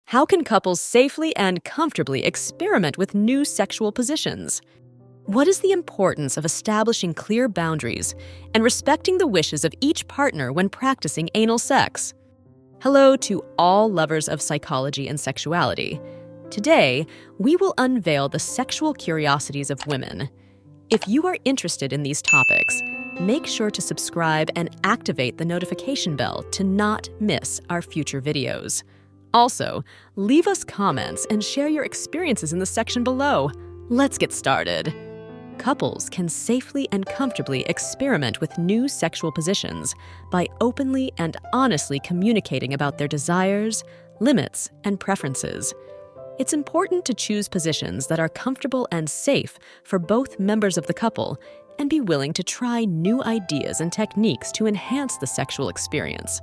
How can couples safely and comfortably experiment with new sexual positions? What is the importance of establishing clear boundaries and respecting the wishes of each partner when practicing anal sex? Hello to all lovers of psychology and sexuality. Today, we will unveil the sexual curiosities of women. If you are interested in these topics, make sure to subscribe and activate the notification bell to not miss our future videos. Also, leave us comments and share your experiences in the section below. Let's get started. Couples can safely and comfortably experiment with new sexual positions by openly and honestly communicating about their desires, limits, and preferences. It's important to choose positions that are comfortable and safe for both members of the couple and be willing to try new ideas and techniques to enhance the sexual experience.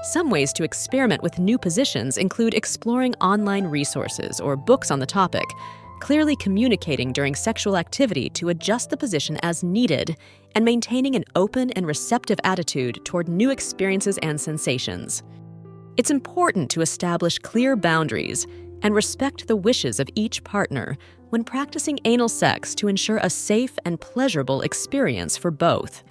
Some ways to experiment with new positions include exploring online resources or books on the topic, clearly communicating during sexual activity to adjust the position as needed, and maintaining an open and receptive attitude toward new experiences and sensations. It's important to establish clear boundaries and respect the wishes of each partner when practicing anal sex to ensure a safe and pleasurable experience for both.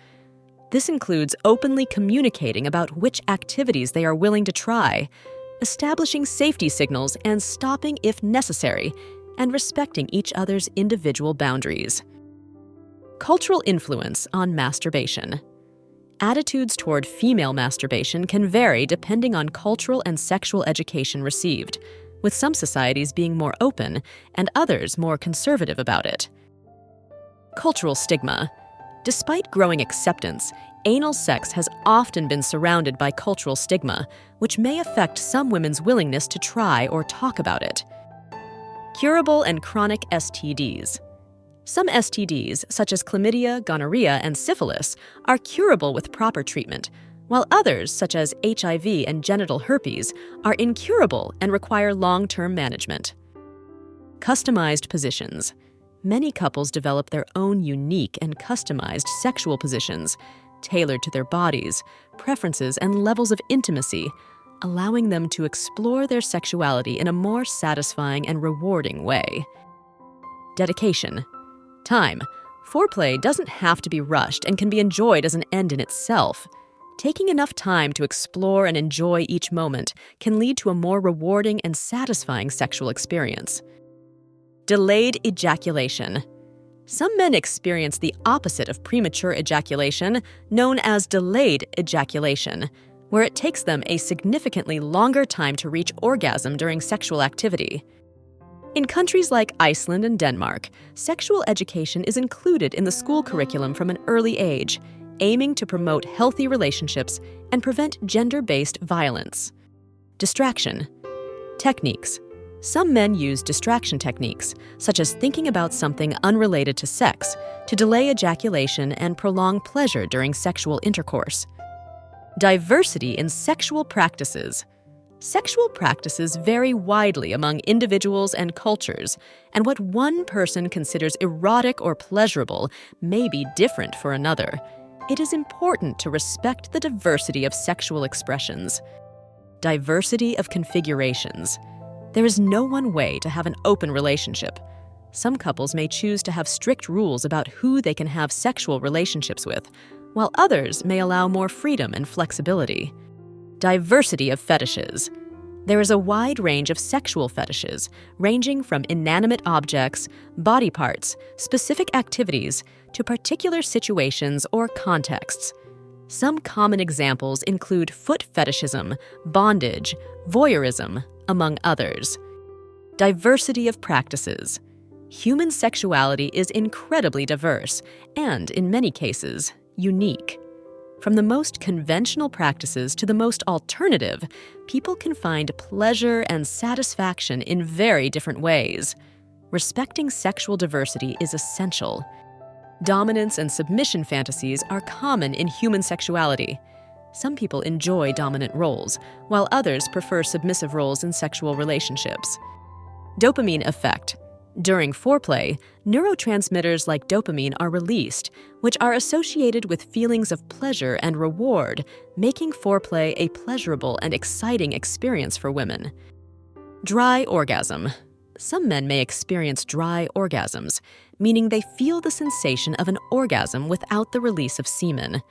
This includes openly communicating about which activities they are willing to try, establishing safety signals and stopping if necessary, and respecting each other's individual boundaries. Cultural influence on masturbation. Attitudes toward female masturbation can vary depending on cultural and sexual education received, with some societies being more open and others more conservative about it. Cultural stigma. Despite growing acceptance, anal sex has often been surrounded by cultural stigma, which may affect some women's willingness to try or talk about it. Curable and chronic STDs. Some STDs, such as chlamydia, gonorrhea, and syphilis, are curable with proper treatment, while others, such as HIV and genital herpes, are incurable and require long-term management. Customized positions. Many couples develop their own unique and customized sexual positions, tailored to their bodies, preferences, and levels of intimacy, allowing them to explore their sexuality in a more satisfying and rewarding way. Dedication. Time. Foreplay doesn't have to be rushed and can be enjoyed as an end in itself. Taking enough time to explore and enjoy each moment can lead to a more rewarding and satisfying sexual experience. Delayed ejaculation. Some men experience the opposite of premature ejaculation, known as delayed ejaculation, where it takes them a significantly longer time to reach orgasm during sexual activity. In countries like Iceland and Denmark, sexual education is included in the school curriculum from an early age, aiming to promote healthy relationships and prevent gender-based violence. Distraction. Techniques. Some men use distraction techniques, such as thinking about something unrelated to sex, to delay ejaculation and prolong pleasure during sexual intercourse. Diversity in sexual practices. Sexual practices vary widely among individuals and cultures, and what one person considers erotic or pleasurable may be different for another. It is important to respect the diversity of sexual expressions. Diversity of configurations. There is no one way to have an open relationship. Some couples may choose to have strict rules about who they can have sexual relationships with, while others may allow more freedom and flexibility. Diversity of fetishes. There is a wide range of sexual fetishes, ranging from inanimate objects, body parts, specific activities, to particular situations or contexts. Some common examples include foot fetishism, bondage, voyeurism, among others. Diversity of practices. Human sexuality is incredibly diverse and, in many cases, unique. From the most conventional practices to the most alternative, people can find pleasure and satisfaction in very different ways. Respecting sexual diversity is essential. Dominance and submission fantasies are common in human sexuality. Some people enjoy dominant roles, while others prefer submissive roles in sexual relationships. Dopamine effect. During foreplay, neurotransmitters like dopamine are released, which are associated with feelings of pleasure and reward, making foreplay a pleasurable and exciting experience for women. Dry orgasm. Some men may experience dry orgasms, meaning they feel the sensation of an orgasm without the release of semen.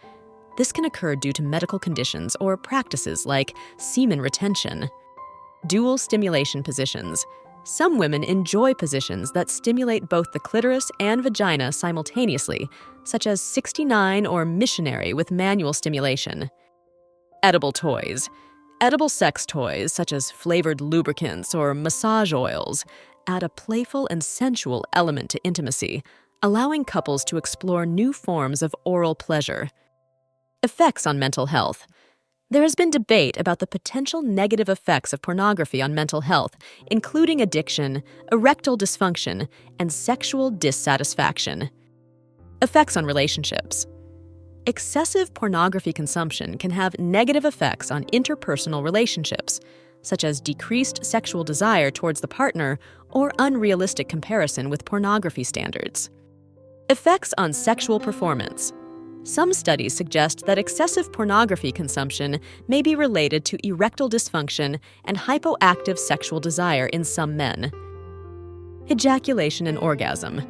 This can occur due to medical conditions or practices like semen retention. Dual stimulation positions. Some women enjoy positions that stimulate both the clitoris and vagina simultaneously, such as 69 or missionary with manual stimulation. Edible toys. Edible sex toys, such as flavored lubricants or massage oils, add a playful and sensual element to intimacy, allowing couples to explore new forms of oral pleasure. Effects on mental health. There has been debate about the potential negative effects of pornography on mental health, including addiction, erectile dysfunction, and sexual dissatisfaction. Effects on relationships. Excessive pornography consumption can have negative effects on interpersonal relationships, such as decreased sexual desire towards the partner or unrealistic comparison with pornography standards. Effects on sexual performance. Some studies suggest that excessive pornography consumption may be related to erectile dysfunction and hypoactive sexual desire in some men. Ejaculation and orgasm.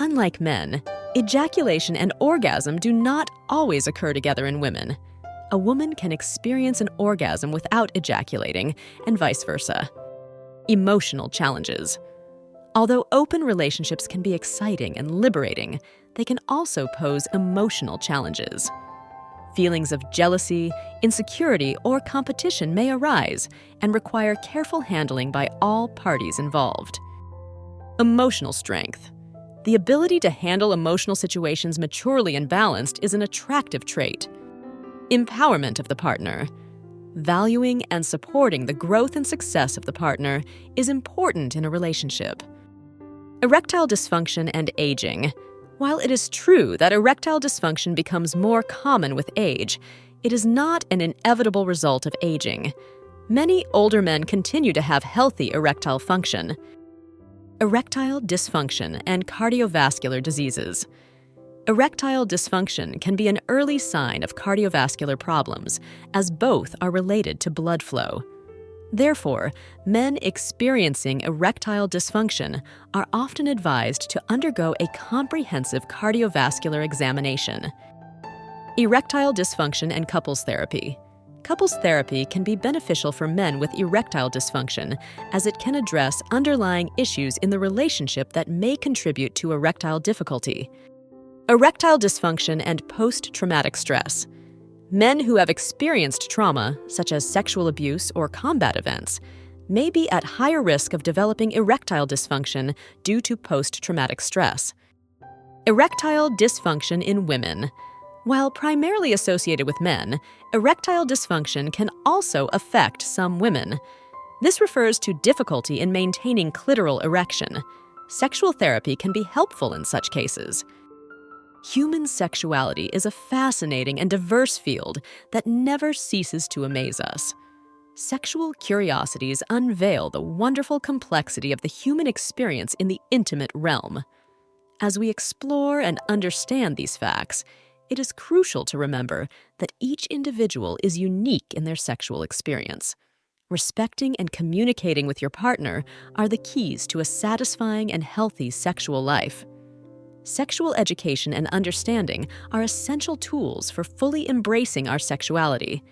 Unlike men, ejaculation and orgasm do not always occur together in women. A woman can experience an orgasm without ejaculating, and vice versa. Emotional challenges. Although open relationships can be exciting and liberating, they can also pose emotional challenges. Feelings of jealousy, insecurity, or competition may arise and require careful handling by all parties involved. Emotional strength. The ability to handle emotional situations maturely and balanced is an attractive trait. Empowerment of the partner. Valuing and supporting the growth and success of the partner is important in a relationship. Erectile dysfunction and aging. While it is true that erectile dysfunction becomes more common with age, it is not an inevitable result of aging. Many older men continue to have healthy erectile function. Erectile dysfunction and cardiovascular diseases. Erectile dysfunction can be an early sign of cardiovascular problems, as both are related to blood flow. Therefore, men experiencing erectile dysfunction are often advised to undergo a comprehensive cardiovascular examination. Erectile dysfunction and couples therapy. Couples therapy can be beneficial for men with erectile dysfunction, as it can address underlying issues in the relationship that may contribute to erectile difficulty. Erectile dysfunction and post-traumatic stress. Men who have experienced trauma, such as sexual abuse or combat events, may be at higher risk of developing erectile dysfunction due to post-traumatic stress. Erectile dysfunction in women. While primarily associated with men, erectile dysfunction can also affect some women. This refers to difficulty in maintaining clitoral erection. Sexual therapy can be helpful in such cases. Human sexuality is a fascinating and diverse field that never ceases to amaze us. Sexual curiosities unveil the wonderful complexity of the human experience in the intimate realm. As we explore and understand these facts, it is crucial to remember that each individual is unique in their sexual experience. Respecting and communicating with your partner are the keys to a satisfying and healthy sexual life. Sexual education and understanding are essential tools for fully embracing our sexuality.